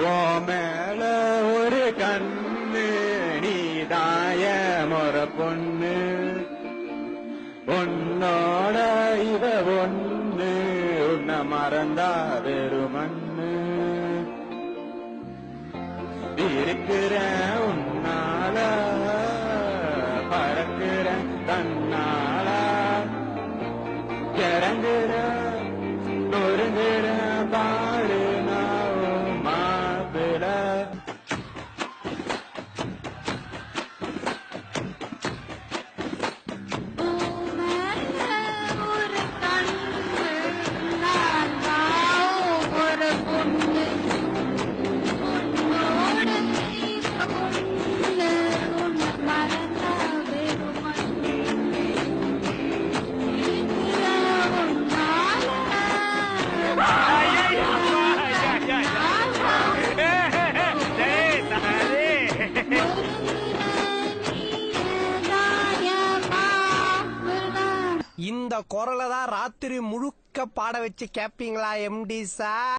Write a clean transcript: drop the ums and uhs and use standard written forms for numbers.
ஓ மேல ஒரு கண்ணு நீதாய முறை பொண்ணு உன்னோட இவ ஒண்ணு உன்னை மறந்தா வெறுமண்ணு இருக்கிற உன்னால பறக்கிற தன்னால இறங்குற நொறுங்குற பாடு நான் மாப்பிள இந்த குரலை தான் ராத்திரி முழுக்க பாட வச்சு கேப்பீங்களா எம்டி சார்?